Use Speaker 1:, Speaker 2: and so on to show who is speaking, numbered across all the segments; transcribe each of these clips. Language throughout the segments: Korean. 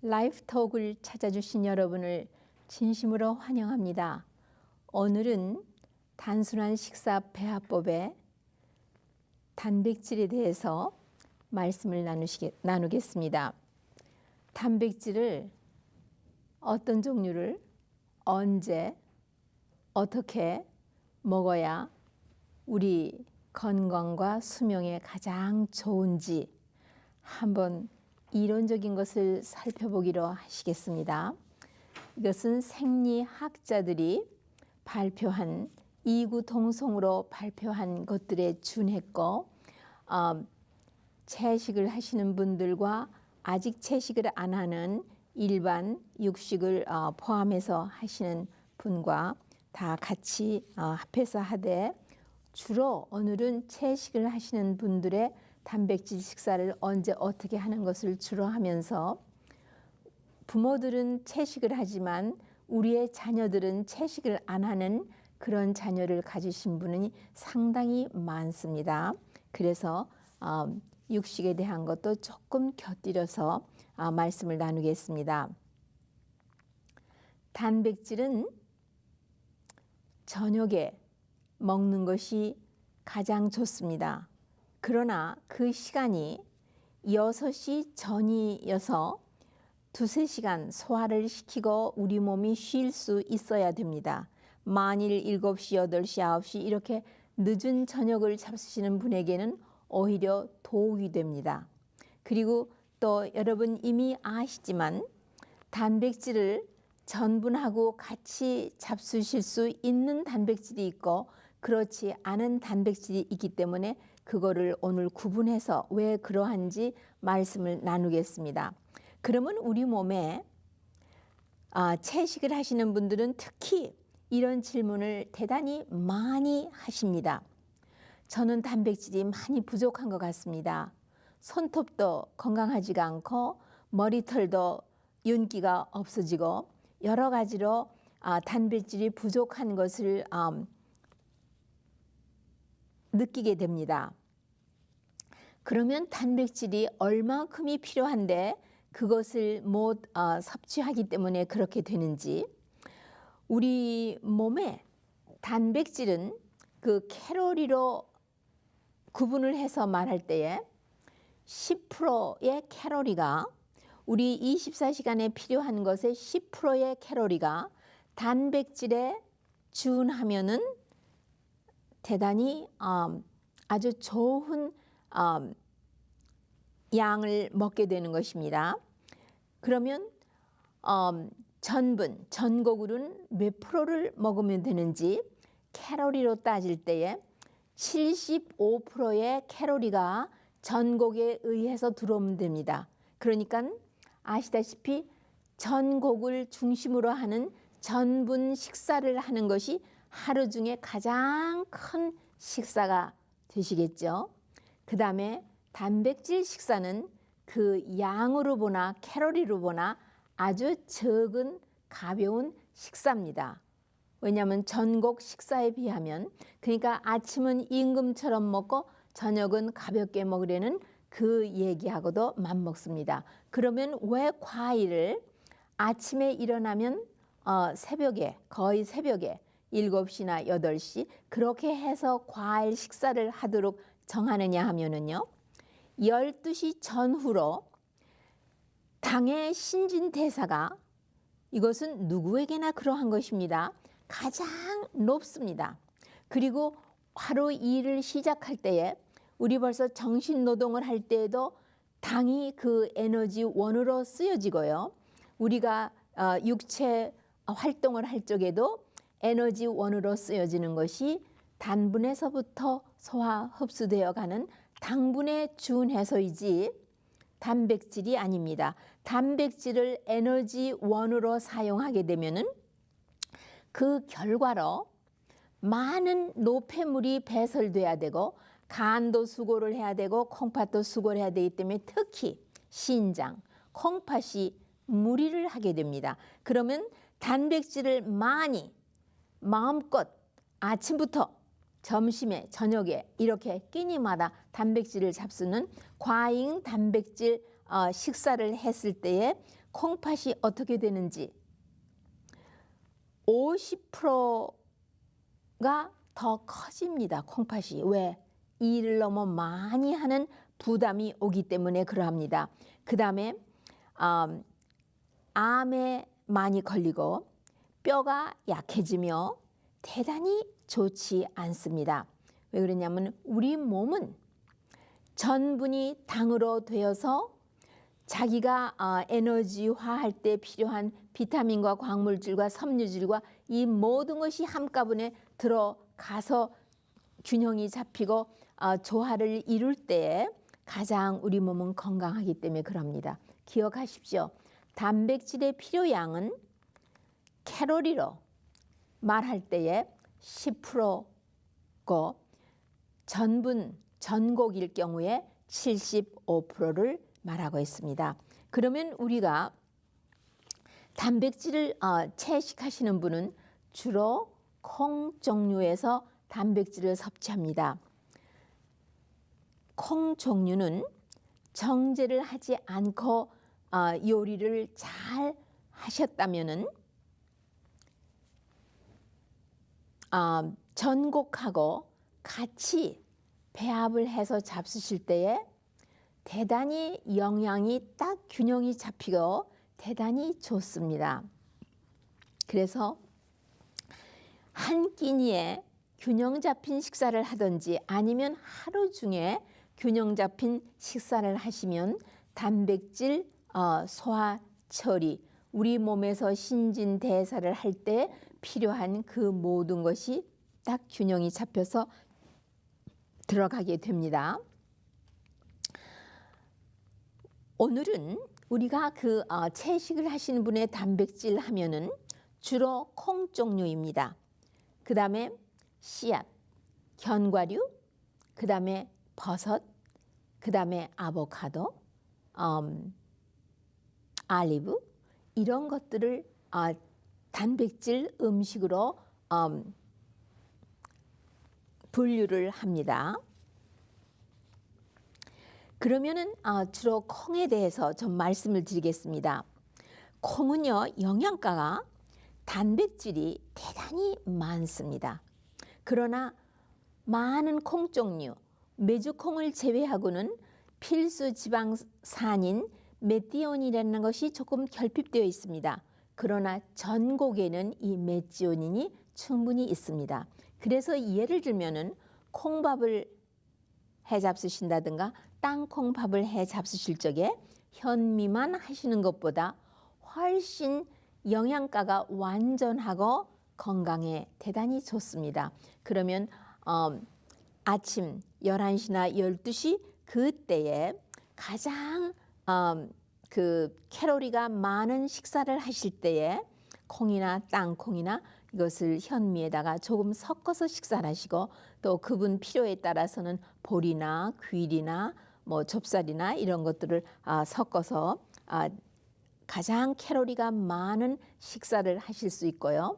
Speaker 1: 라이프톡을 찾아주신 여러분을 진심으로 환영합니다. 오늘은 단순한 식사 배합법의 단백질에 대해서 말씀을 나누겠습니다. 단백질을 어떤 종류를 언제 어떻게 먹어야 우리 건강과 수명에 가장 좋은지 한번 이론적인 것을 살펴보기로 하시겠습니다. 이것은 생리학자들이 발표한 이구동성으로 발표한 것들에 준했고 채식을 하시는 분들과 아직 채식을 안 하는 일반 육식을 포함해서 하시는 분과 다 같이 합해서 하되, 주로 오늘은 채식을 하시는 분들의 단백질 식사를 언제 어떻게 하는 것을 주로 하면서, 부모들은 채식을 하지만 우리의 자녀들은 채식을 안 하는 그런 자녀를 가지신 분이 상당히 많습니다. 그래서 육식에 대한 것도 조금 곁들여서 말씀을 나누겠습니다. 단백질은 저녁에 먹는 것이 가장 좋습니다. 그러나 그 시간이 6시 전이어서 2~3시간 소화를 시키고 우리 몸이 쉴 수 있어야 됩니다. 만일 7시, 8시, 9시 이렇게 늦은 저녁을 잡수시는 분에게는 오히려 도움이 됩니다. 그리고 또 여러분 이미 아시지만 단백질을 전분하고 같이 잡수실 수 있는 단백질이 있고 그렇지 않은 단백질이 있기 때문에 그거를 오늘 구분해서 왜 그러한지 말씀을 나누겠습니다. 그러면 우리 몸에 채식을 하시는 분들은 특히 이런 질문을 대단히 많이 하십니다. 저는 단백질이 많이 부족한 것 같습니다. 손톱도 건강하지가 않고 머리털도 윤기가 없어지고 여러 가지로 단백질이 부족한 것을 느끼게 됩니다. 그러면 단백질이 얼마큼이 필요한데 그것을 못 섭취하기 때문에 그렇게 되는지, 우리 몸에 단백질은 그 칼로리로 구분을 해서 말할 때에 10%의 칼로리가, 우리 24시간에 필요한 것의 10%의 칼로리가 단백질에 준하면은 대단히 아주 좋은 양을 먹게 되는 것입니다. 그러면 전곡물은 몇 프로를 먹으면 되는지, 칼로리로 따질 때에 75%의 칼로리가 전곡에 의해서 들어오면 됩니다. 그러니까 아시다시피 전곡을 중심으로 하는 전분 식사를 하는 것이 하루 중에 가장 큰 식사가 되시겠죠. 그 다음에 단백질 식사는 그 양으로 보나 칼로리로 보나 아주 적은 가벼운 식사입니다. 왜냐하면 전곡 식사에 비하면, 그러니까 아침은 임금처럼 먹고 저녁은 가볍게 먹으려는 그 얘기하고도 맞먹습니다. 그러면 왜 과일을 아침에 일어나면 새벽에, 거의 새벽에 7시나 8시 그렇게 해서 과일 식사를 하도록 정하느냐 하면은요, 12시 전후로 당의 신진대사가, 이것은 누구에게나 그러한 것입니다, 가장 높습니다. 그리고 하루 일을 시작할 때에 우리 벌써 정신노동을 할 때에도 당이 그 에너지 원으로 쓰여지고요, 우리가 육체 활동을 할 적에도 에너지 원으로 쓰여지는 것이 단분에서부터 소화 흡수되어 가는 당분에 준해서이지 단백질이 아닙니다. 단백질을 에너지 원으로 사용하게 되면은 그 결과로 많은 노폐물이 배설돼야 되고 간도 수고를 해야 되고 콩팥도 수고를 해야 되기 때문에 특히 신장, 콩팥이 무리를 하게 됩니다. 그러면 단백질을 많이 마음껏 아침부터 점심에 저녁에 이렇게 끼니마다 단백질을 잡수는 과잉 단백질 식사를 했을 때에 콩팥이 어떻게 되는지 50%가 더 커집니다. 콩팥이. 왜? 일을 너무 많이 하는 부담이 오기 때문에 그러합니다. 그 다음에 암에 많이 걸리고 뼈가 약해지며 대단히 좋지 않습니다. 왜 그러냐면 우리 몸은 전분이 당으로 되어서 자기가 에너지화할 때 필요한 비타민과 광물질과 섬유질과 이 모든 것이 한꺼번에 들어가서 균형이 잡히고 조화를 이룰 때에 가장 우리 몸은 건강하기 때문에 그럽니다. 기억하십시오. 단백질의 필요량은 칼로리로 말할 때에 10%고 전곡일 경우에 75%를 말하고 있습니다. 그러면 우리가 단백질을 채식하시는 분은 주로 콩 종류에서 단백질을 섭취합니다. 콩 종류는 정제를 하지 않고 요리를 잘 하셨다면은 전곡하고 같이 배합을 해서 잡수실 때에 대단히 영양이 딱 균형이 잡히고 대단히 좋습니다. 그래서 한 끼니에 균형 잡힌 식사를 하든지 아니면 하루 중에 균형 잡힌 식사를 하시면 단백질 소화 처리, 우리 몸에서 신진대사를 할 때 필요한 그 모든 것이 딱 균형이 잡혀서 들어가게 됩니다. 오늘은 우리가 그 채식을 하시는 분의 단백질 하면은 주로 콩 종류입니다. 그 다음에 씨앗, 견과류, 그 다음에 버섯, 그 다음에 아보카도, 알리브 이런 것들을 단백질 음식으로 분류를 합니다. 그러면은 주로 콩에 대해서 좀 말씀을 드리겠습니다. 콩은요, 영양가가 단백질이 대단히 많습니다. 그러나 많은 콩 종류, 메주콩을 제외하고는 필수 지방산인 메티오닌이라는 것이 조금 결핍되어 있습니다. 그러나 전곡에는 이 메티오닌이 충분히 있습니다. 그래서 예를 들면은 콩밥을 해 잡수신다든가 땅콩밥을 해 잡수실 적에 현미만 하시는 것보다 훨씬 영양가가 완전하고 건강에 대단히 좋습니다. 그러면 아침 11시나 12시 그때에 가장 그 칼로리가 많은 식사를 하실 때에 콩이나 땅콩이나 이것을 현미에다가 조금 섞어서 식사를 하시고 또 그분 필요에 따라서는 보리나 귀리나 뭐 좁쌀이나 이런 것들을 섞어서 가장 칼로리가 많은 식사를 하실 수 있고요.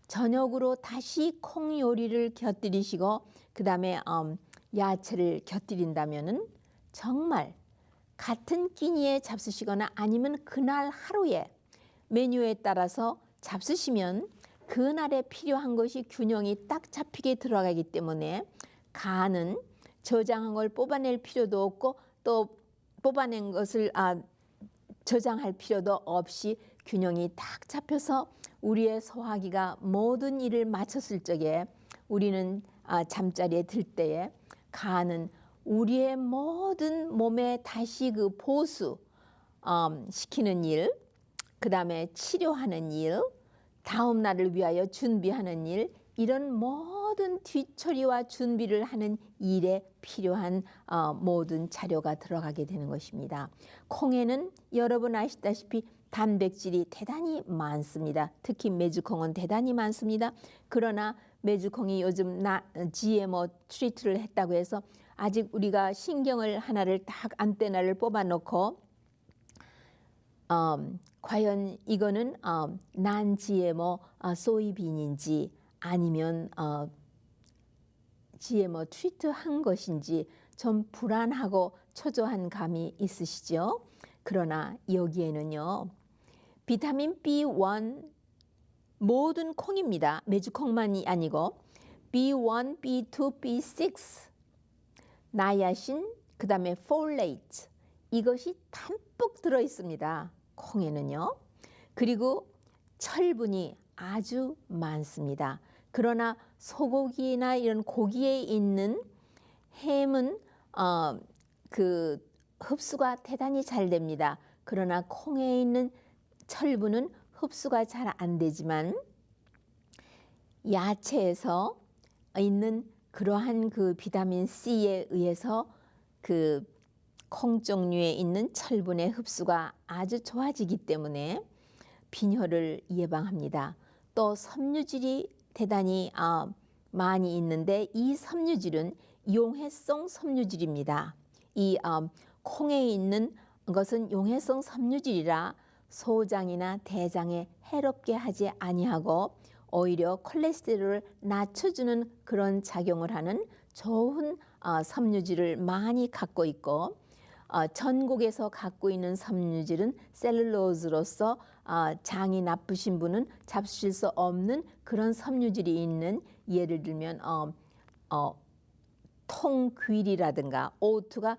Speaker 1: 저녁으로 다시 콩 요리를 곁들이시고 그 다음에 야채를 곁들인다면은 정말 같은 끼니에 잡수시거나 아니면 그날 하루에 메뉴에 따라서 잡수시면 그날에 필요한 것이 균형이 딱 잡히게 들어가기 때문에 간은 저장한 걸 뽑아낼 필요도 없고 또 뽑아낸 것을 저장할 필요도 없이 균형이 딱 잡혀서 우리의 소화기가 모든 일을 마쳤을 적에 우리는 잠자리에 들 때에 간은 우리의 모든 몸에 다시 그 보수 시키는 일, 그 다음에 치료하는 일, 다음 날을 위하여 준비하는 일, 이런 모든 뒤처리와 준비를 하는 일에 필요한 모든 자료가 들어가게 되는 것입니다. 콩에는 여러분 아시다시피 단백질이 대단히 많습니다. 특히 메주콩은 대단히 많습니다. 그러나 메주콩이 요즘 GMO 트리트를 했다고 해서 아직 우리가 신경을 하나를 딱 안테나를 뽑아놓고 과연 이거는 난 GMO 소이빈인지 아니면 GMO 트리트 한 것인지 좀 불안하고 초조한 감이 있으시죠? 그러나 여기에는요, 비타민 B1 모든 콩입니다. 메주콩만이 아니고 B1, B2, B6, 나야신, 그 다음에 폴레이트 이것이 담뿍 들어 있습니다. 콩에는요. 그리고 철분이 아주 많습니다. 그러나 소고기나 이런 고기에 있는 햄은 그 흡수가 대단히 잘 됩니다. 그러나 콩에 있는 철분은 흡수가 잘 안 되지만 야채에서 있는 그러한 그 비타민 C에 의해서 그 콩 종류에 있는 철분의 흡수가 아주 좋아지기 때문에 빈혈을 예방합니다. 또 섬유질이 대단히 많이 있는데 이 섬유질은 용해성 섬유질입니다. 이 콩에 있는 것은 용해성 섬유질이라 소장이나 대장에 해롭게 하지 아니하고 오히려 콜레스테롤을 낮춰주는 그런 작용을 하는 좋은 섬유질을 많이 갖고 있고 전국에서 갖고 있는 섬유질은 셀룰로즈로서 장이 나쁘신 분은 잡수실 수 없는 그런 섬유질이 있는 예를 들면 통귀리라든가 오트가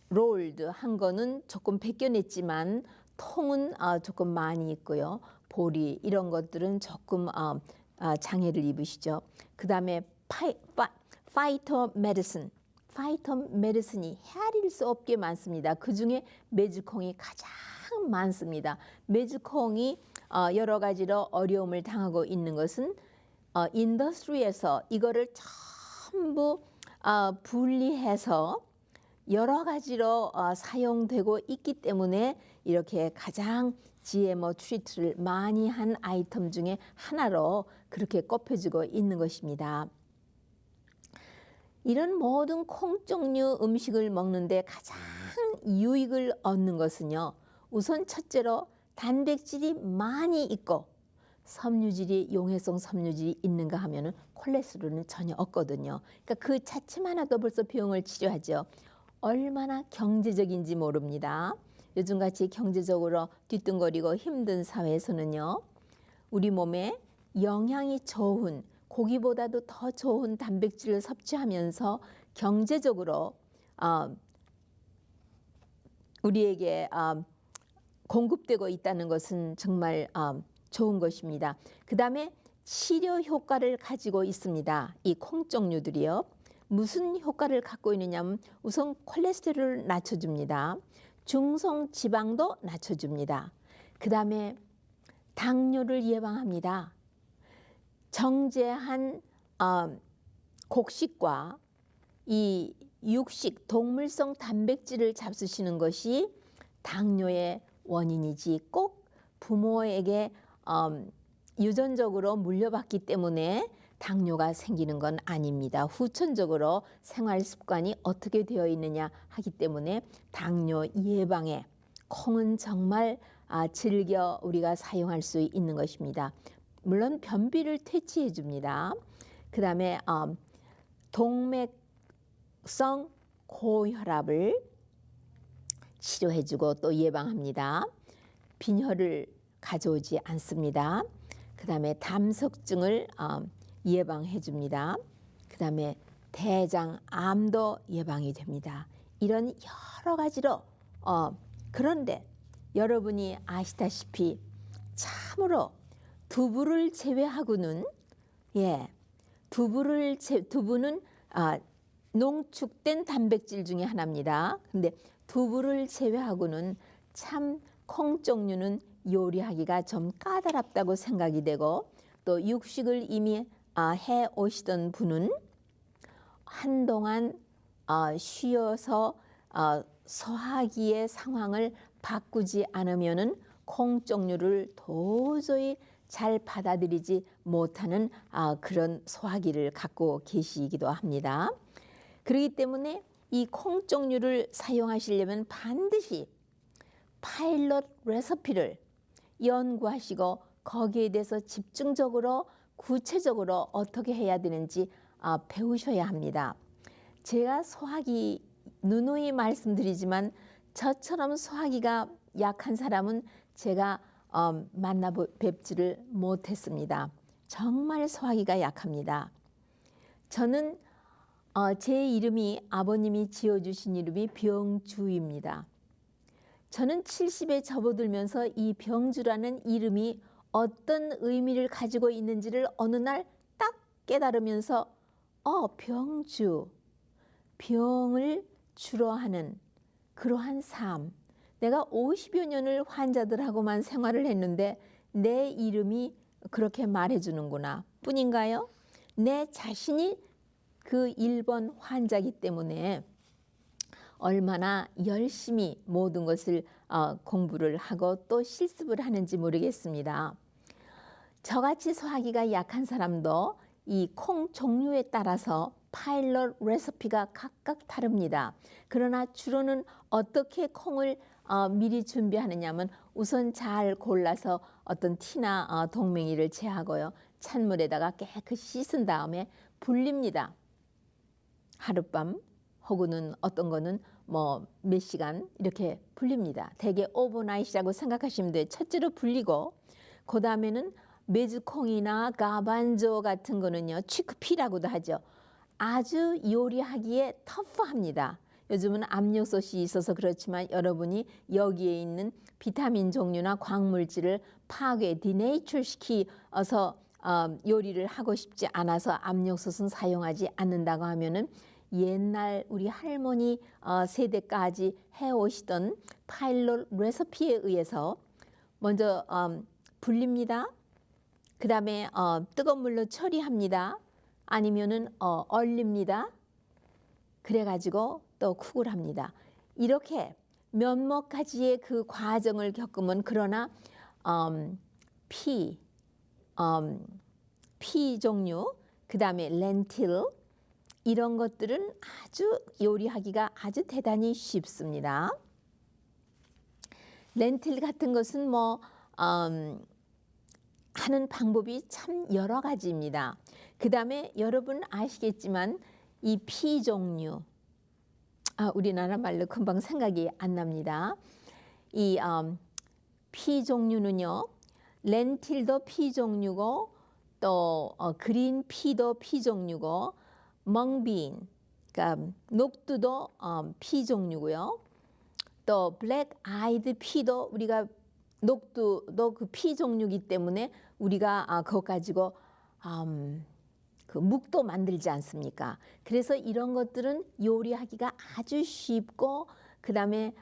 Speaker 1: 롤드 한 거는 조금 벗겨냈지만 통은 조금 많이 있고요. 보리 이런 것들은 조금 장애를 입으시죠. 그 다음에 파이터 메디슨이 헤아릴 수 없게 많습니다. 그 중에 메주콩이 가장 많습니다. 메주콩이 여러 가지로 어려움을 당하고 있는 것은 인더스트리에서 이거를 전부 분리해서 여러 가지로 사용되고 있기 때문에 이렇게 가장 GMO 트리트를 많이 한 아이템 중에 하나로 그렇게 꼽혀지고 있는 것입니다. 이런 모든 콩 종류 음식을 먹는데 가장 유익을 얻는 것은요. 우선 첫째로 단백질이 많이 있고 섬유질이 용해성 섬유질이 있는가 하면은 콜레스테롤은 전혀 없거든요. 그러니까 그 자체만 해도 벌써 병을 치료하죠. 얼마나 경제적인지 모릅니다. 요즘같이 경제적으로 뒤뚱거리고 힘든 사회에서는요. 우리 몸에 영양이 좋은 고기보다도 더 좋은 단백질을 섭취하면서 경제적으로 우리에게 공급되고 있다는 것은 정말 좋은 것입니다. 그 다음에 치료 효과를 가지고 있습니다. 이 콩 종류들이요. 무슨 효과를 갖고 있느냐면 우선 콜레스테롤을 낮춰줍니다. 중성 지방도 낮춰줍니다. 그 다음에 당뇨를 예방합니다. 정제한 곡식과 이 육식 동물성 단백질을 잡수시는 것이 당뇨의 원인이지 꼭 부모에게 유전적으로 물려받기 때문에 당뇨가 생기는 건 아닙니다. 후천적으로 생활 습관이 어떻게 되어 있느냐 하기 때문에 당뇨 예방에 콩은 정말 즐겨 우리가 사용할 수 있는 것입니다. 물론 변비를 퇴치해 줍니다. 그 다음에 동맥성 고혈압을 치료해 주고 또 예방합니다. 빈혈을 가져오지 않습니다. 그 다음에 담석증을 예방해 줍니다. 그 다음에 대장암도 예방이 됩니다. 이런 여러 가지로 그런데 여러분이 아시다시피 참으로 두부를 제외하고는 두부는 농축된 단백질 중에 하나입니다. 근데 두부를 제외하고는 참 콩 종류는 요리하기가 좀 까다롭다고 생각이 되고 또 육식을 이미 해 오시던 분은 한동안 쉬어서 소화기의 상황을 바꾸지 않으면은 콩 종류를 도저히 잘 받아들이지 못하는 그런 소화기를 갖고 계시기도 합니다. 그렇기 때문에 이 콩 종류를 사용하시려면 반드시 파일럿 레시피를 연구하시고 거기에 대해서 집중적으로 구체적으로 어떻게 해야 되는지 배우셔야 합니다. 제가 소화기 누누이 말씀드리지만 저처럼 소화기가 약한 사람은 제가 만나 뵙지를 못했습니다. 정말 소화기가 약합니다. 저는 제 이름이 아버님이 지어주신 이름이 병주입니다. 저는 70에 접어들면서 이 병주라는 이름이 어떤 의미를 가지고 있는지를 어느 날 딱 깨달으면서 병주, 병을 주로 하는 그러한 삶. 내가 50여 년을 환자들하고만 생활을 했는데 내 이름이 그렇게 말해주는구나 뿐인가요? 내 자신이 그 1번 환자이기 때문에 얼마나 열심히 모든 것을 공부를 하고 또 실습을 하는지 모르겠습니다. 저같이 소화기가 약한 사람도 이 콩 종류에 따라서 파일럿 레시피가 각각 다릅니다. 그러나 주로는 어떻게 콩을 미리 준비하느냐면 우선 잘 골라서 어떤 티나 동맹이를 제하고요. 찬물에다가 깨끗이 씻은 다음에 불립니다. 하룻밤 혹은 어떤 거는 뭐 몇 시간 이렇게 불립니다. 대개 오버나잇이라고 생각하시면 돼요. 첫째로 불리고 그 다음에는 메주콩이나 가반조 같은 거는요. 치크피라고도 하죠. 아주 요리하기에 터프합니다. 요즘은 압력솥이 있어서 그렇지만 여러분이 여기에 있는 비타민 종류나 광물질을 디네이처 시켜서 요리를 하고 싶지 않아서 압력솥은 사용하지 않는다고 하면은 옛날 우리 할머니 세대까지 해오시던 파일럿 레시피에 의해서 먼저 불립니다. 그 다음에 뜨거운 물로 처리합니다. 아니면은 얼립니다. 그래가지고 또 쿡을 합니다. 이렇게 몇몇 가지의 그 과정을 겪으면 그러나 피 종류, 그 다음에 렌틸 이런 것들은 아주 요리하기가 아주 대단히 쉽습니다. 렌틸 같은 것은 뭐 하는 방법이 참 여러 가지입니다. 그 다음에 여러분 아시겠지만 이 피 종류, 우리나라 말로 금방 생각이 안 납니다. 이 피 종류는요, 렌틸도 피 종류고 또 그린 피도 피 종류고 멍빈, 그러니까 녹두도 피 종류고요. 또 블랙 아이드 피도 우리가 녹두도 그 피 종류이기 때문에 우리가 그거 가지고 그 묵도 만들지 않습니까? 그래서 이런 것들은 요리하기가 아주 쉽고 그 다음에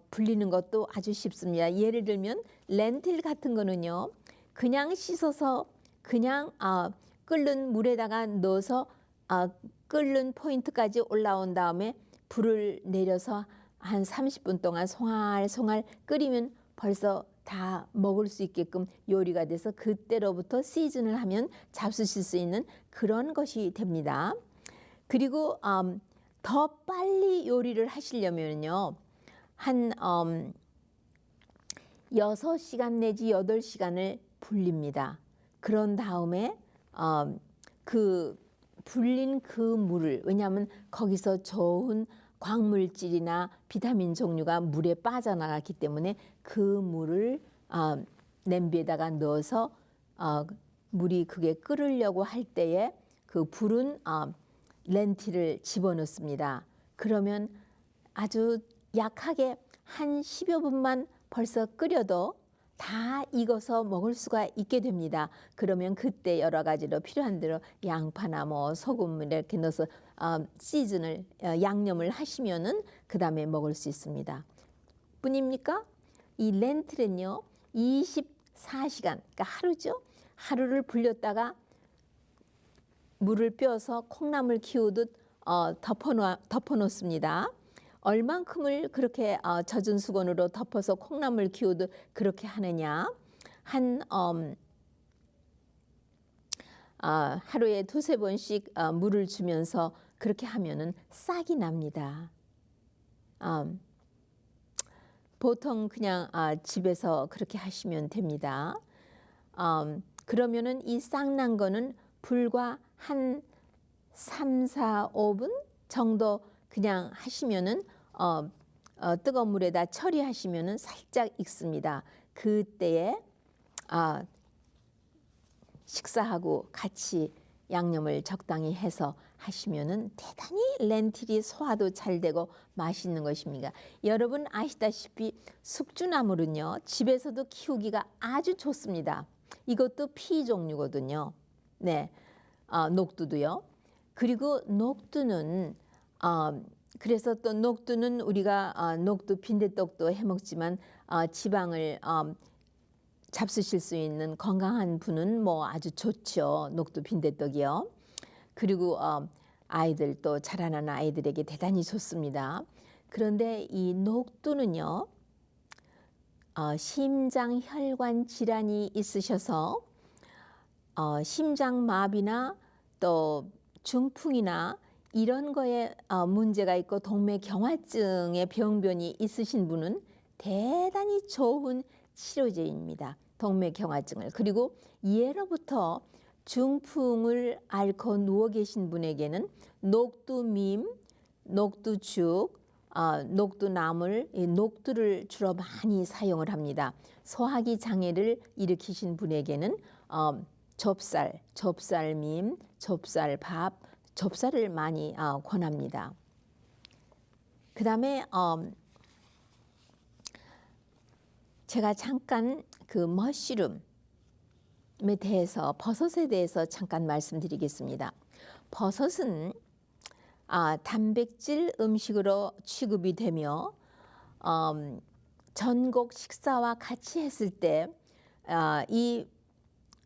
Speaker 1: 불리는 것도 아주 쉽습니다. 예를 들면 렌틸 같은 거는요. 그냥 씻어서 그냥 끓는 물에다가 넣어서 끓는 포인트까지 올라온 다음에 불을 내려서 한 30분 동안 송알송알 끓이면 벌써 다 먹을 수 있게끔 요리가 돼서 그때로부터 시즌을 하면 잡수실 수 있는 그런 것이 됩니다. 그리고 더 빨리 요리를 하시려면요. 한 6시간 내지 8시간을 불립니다. 그런 다음에 그 불린 그 물을, 왜냐하면 거기서 좋은 광물질이나 비타민 종류가 물에 빠져나갔기 때문에 그 물을 냄비에다가 넣어서 물이 그게 끓으려고 할 때에 그 불은 렌틸을 집어넣습니다. 그러면 아주 약하게 한 10여 분만 벌써 끓여도 다 익어서 먹을 수가 있게 됩니다. 그러면 그때 여러 가지로 필요한 대로 양파나 뭐 소금 이렇게 넣어서 시즌을 양념을 하시면은 그 다음에 먹을 수 있습니다. 뿐입니까? 이 렌틸은요 24시간, 그러니까 하루죠. 하루를 불렸다가 물을 빼서 콩나물 키우듯 덮어놓습니다. 얼만큼을 그렇게 젖은 수건으로 덮어서 콩나물 키우듯 그렇게 하느냐? 한 하루에 2~3번씩 물을 주면서 그렇게 하면은 싹이 납니다. 보통 그냥 집에서 그렇게 하시면 됩니다. 그러면은 이 싹 난 거는 불과 한 3~4~5분 정도 그냥 하시면은 뜨거운 물에다 처리하시면은 살짝 익습니다. 그때에 식사하고 같이 양념을 적당히 해서 하시면은 대단히 렌틸이 소화도 잘 되고 맛있는 것입니다. 여러분 아시다시피 숙주나물은요 집에서도 키우기가 아주 좋습니다. 이것도 피 종류거든요. 네, 녹두도요. 그리고 녹두는 그래서 또 녹두는 우리가 녹두 빈대떡도 해먹지만 지방을 잡수실 수 있는 건강한 분은 뭐 아주 좋죠. 녹두 빈대떡이요. 그리고 아이들 또 자라나는 아이들에게 대단히 좋습니다. 그런데 이 녹두는요. 심장혈관 질환이 있으셔서 심장마비나 또 중풍이나 이런 거에 문제가 있고 동맥경화증의 병변이 있으신 분은 대단히 좋은 치료제입니다. 동맥경화증을. 그리고 예로부터 중풍을 앓고 누워 계신 분에게는 녹두밈, 녹두죽, 녹두나물, 녹두를 주로 많이 사용을 합니다. 소화기 장애를 일으키신 분에게는 좁쌀밈, 좁쌀밥, 좁쌀을 많이 권합니다. 그 다음에 제가 잠깐 그 머쉬룸에 대해서 버섯에 대해서 잠깐 말씀드리겠습니다. 버섯은 단백질 음식으로 취급이 되며 전곡 식사와 같이 했을 때 이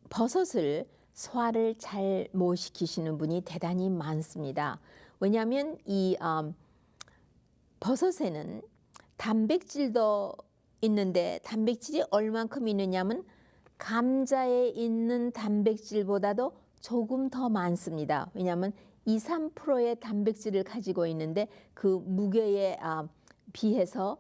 Speaker 1: 버섯을 소화를 잘 못 시키시는 분이 대단히 많습니다. 왜냐하면 이 버섯에는 단백질도 있는데 단백질이 얼만큼 있느냐면 감자에 있는 단백질보다도 조금 더 많습니다. 왜냐하면 2, 3%의 단백질을 가지고 있는데 그 무게에 비해서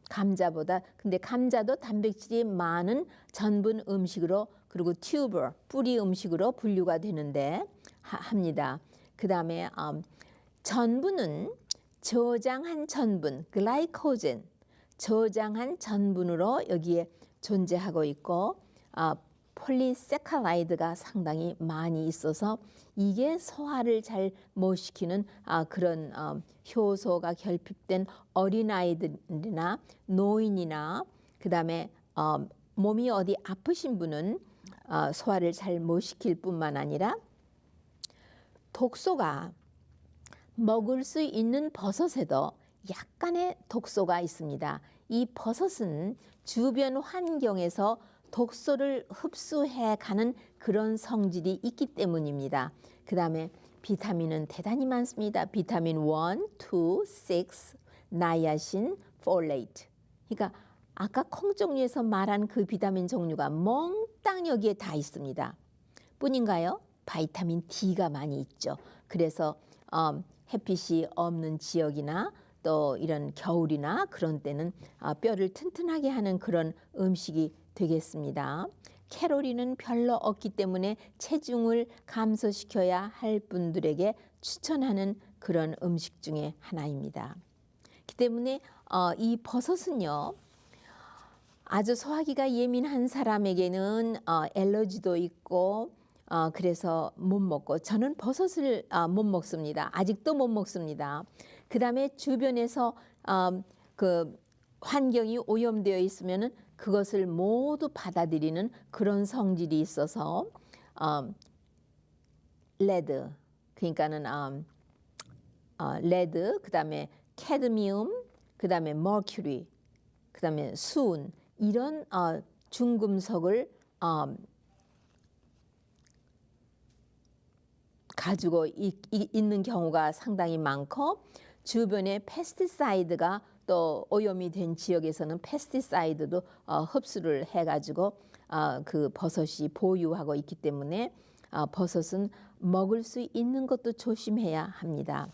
Speaker 1: 감자보다 근데 감자도 단백질이 많은 전분 음식으로 그리고 튜버 뿌리 음식으로 분류가 되는데 합니다. 그 다음에 전분은 저장한 전분 글라이코젠 저장한 전분으로 여기에 존재하고 있고 폴리세카라이드가 상당히 많이 있어서 이게 소화를 잘 못 시키는 그런 효소가 결핍된 어린아이들이나 노인이나 그다음에 몸이 어디 아프신 분은 소화를 잘 못 시킬 뿐만 아니라 독소가 먹을 수 있는 버섯에도 약간의 독소가 있습니다. 이 버섯은 주변 환경에서 독소를 흡수해 가는 그런 성질이 있기 때문입니다. 그 다음에 비타민은 대단히 많습니다. 비타민 1, 2, 6, 나이아신, 폴레이트. 그러니까 아까 콩 종류에서 말한 그 비타민 종류가 몽땅 여기에 다 있습니다. 뿐인가요? 바이타민 D가 많이 있죠. 그래서 햇빛이 없는 지역이나 또 이런 겨울이나 그런 때는 뼈를 튼튼하게 하는 그런 음식이 되겠습니다. 칼로리는 별로 없기 때문에 체중을 감소시켜야 할 분들에게 추천하는 그런 음식 중에 하나입니다. 그렇기 때문에 이 버섯은요. 아주 소화기가 예민한 사람에게는 알러지도 있고 그래서 못 먹고 저는 버섯을 못 먹습니다. 아직도 못 먹습니다. 그 다음에 주변에서 그 환경이 오염되어 있으면은 그것을 모두 받아들이는 그런 성질이 있어서 레드 그러니까는 레드 그다음에 캐드미움 그다음에 머큐리 그다음에 수은 이런 중금속을 가지고 있는 경우가 상당히 많고 주변에 페스티사이드가 또 오염이 된 지역에서는 페스티사이드도 흡수를 해가지고 그 버섯이 보유하고 있기 때문에 버섯은 먹을 수 있는 것도 조심해야 합니다.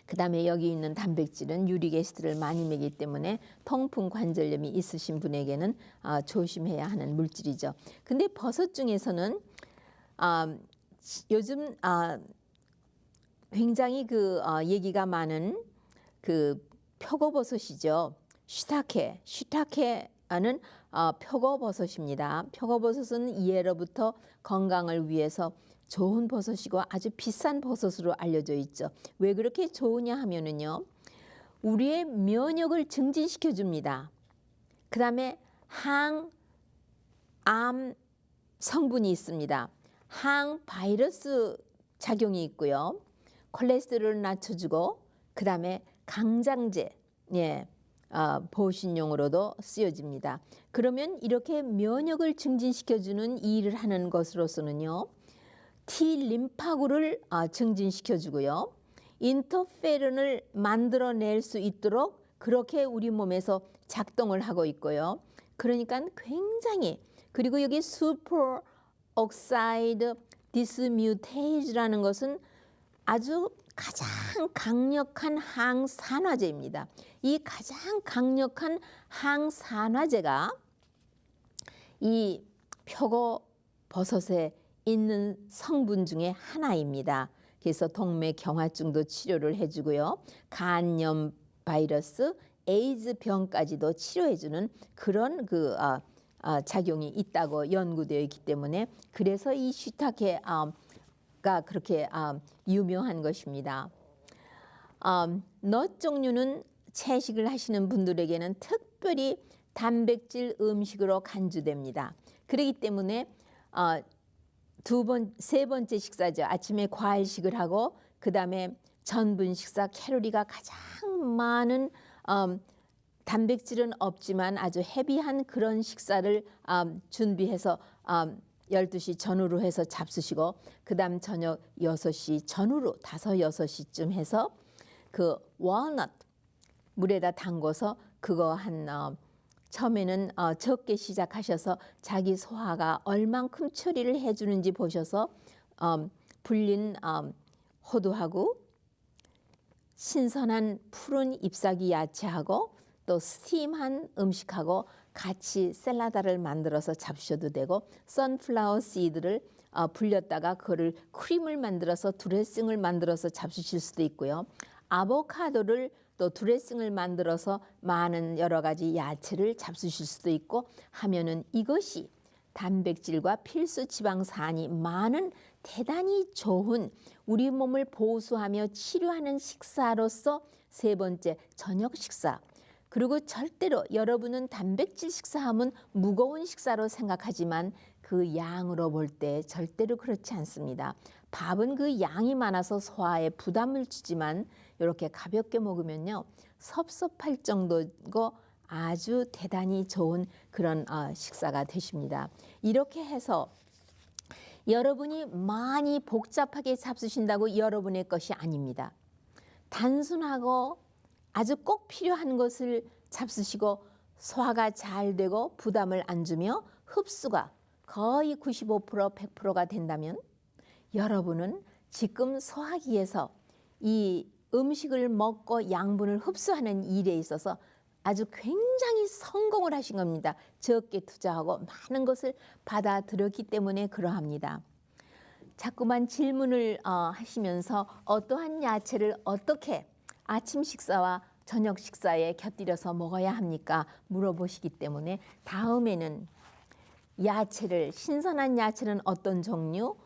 Speaker 1: 그 다음에 여기 있는 단백질은 유릭애시드를 많이 먹기 때문에 통풍 관절염이 있으신 분에게는 조심해야 하는 물질이죠. 근데 버섯 중에서는 요즘 굉장히 그 얘기가 많은 그 표고버섯이죠. 시타케는 표고버섯입니다. 표고버섯은 예로부터 건강을 위해서 좋은 버섯이고 아주 비싼 버섯으로 알려져 있죠. 왜 그렇게 좋으냐 하면은요, 우리의 면역을 증진시켜 줍니다. 그 다음에 항암 성분이 있습니다. 항바이러스 작용이 있고요. 콜레스테롤을 낮춰주고, 그 다음에 강장제, 보신용으로도 쓰여집니다. 그러면 이렇게 면역을 증진시켜주는 이 일을 하는 것으로서는요, T 림파구를 증진시켜주고요, 인터페론을 만들어낼 수 있도록 그렇게 우리 몸에서 작동을 하고 있고요. 그러니까 굉장히, 그리고 여기 슈퍼 옥사이드 디스뮤테이즈라는 것은 아주 가장 강력한 항산화제입니다. 이 가장 강력한 항산화제가 이 표고버섯에 있는 성분 중에 하나입니다. 그래서 동맥경화증도 치료를 해주고요. 간염 바이러스, 에이즈 병까지도 치료해주는 그런 작용이 있다고 연구되어 있기 때문에, 그래서 이 시타케가 그렇게 유명한 것입니다. 넛 종류는 채식을 하시는 분들에게는 특별히 단백질 음식으로 간주됩니다. 그렇기 때문에 세 번째 식사죠. 아침에 과일식을 하고, 그 다음에 전분 식사, 칼로리가 가장 많은 단백질은 없지만 아주 헤비한 그런 식사를 준비해서 12시 전후로 해서 잡수시고, 그 다음 저녁 6시 전후로 5, 6시쯤 해서 그 월넛 물에다 담궈서 그거 처음에는 적게 시작하셔서 자기 소화가 얼만큼 처리를 해주는지 보셔서 불린 호두하고 신선한 푸른 잎사귀 야채하고 또 스팀한 음식하고 같이 샐러드를 만들어서 잡수셔도 되고, 선플라워 씨드를 불렸다가 그거를 크림을 만들어서 드레싱을 만들어서 잡수실 수도 있고요. 아보카도를 또 드레싱을 만들어서 많은 여러 가지 야채를 잡수실 수도 있고 하면은, 이것이 단백질과 필수 지방산이 많은 대단히 좋은 우리 몸을 보수하며 치료하는 식사로서 세 번째 저녁 식사. 그리고 절대로 여러분은 단백질 식사하면 무거운 식사로 생각하지만 그 양으로 볼 때 절대로 그렇지 않습니다. 밥은 그 양이 많아서 소화에 부담을 주지만 이렇게 가볍게 먹으면요, 섭섭할 정도고 아주 대단히 좋은 그런 식사가 되십니다. 이렇게 해서 여러분이 많이 복잡하게 잡수신다고 여러분의 것이 아닙니다. 단순하고 아주 꼭 필요한 것을 잡수시고 소화가 잘 되고 부담을 안 주며 흡수가 거의 95%, 100%가 된다면 여러분은 지금 소화기에서 이 음식을 먹고 양분을 흡수하는 일에 있어서 아주 굉장히 성공을 하신 겁니다. 적게 투자하고 많은 것을 받아들였기 때문에 그러합니다. 자꾸만 질문을 하시면서 어떠한 야채를 어떻게 아침 식사와 저녁 식사에 곁들여서 먹어야 합니까? 물어보시기 때문에 다음에는 야채를, 신선한 야채는 어떤 종류,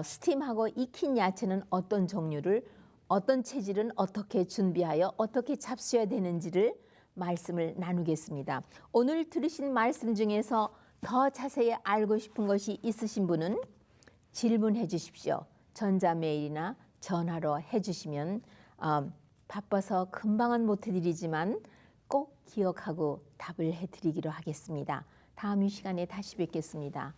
Speaker 1: 스팀하고 익힌 야채는 어떤 종류를, 어떤 체질은 어떻게 준비하여 어떻게 잡수어야 되는지를 말씀을 나누겠습니다. 오늘 들으신 말씀 중에서 더 자세히 알고 싶은 것이 있으신 분은 질문해 주십시오. 전자메일이나 전화로 해주시면 바빠서 금방은 못 해드리지만 꼭 기억하고 답을 해드리기로 하겠습니다. 다음 이 시간에 다시 뵙겠습니다.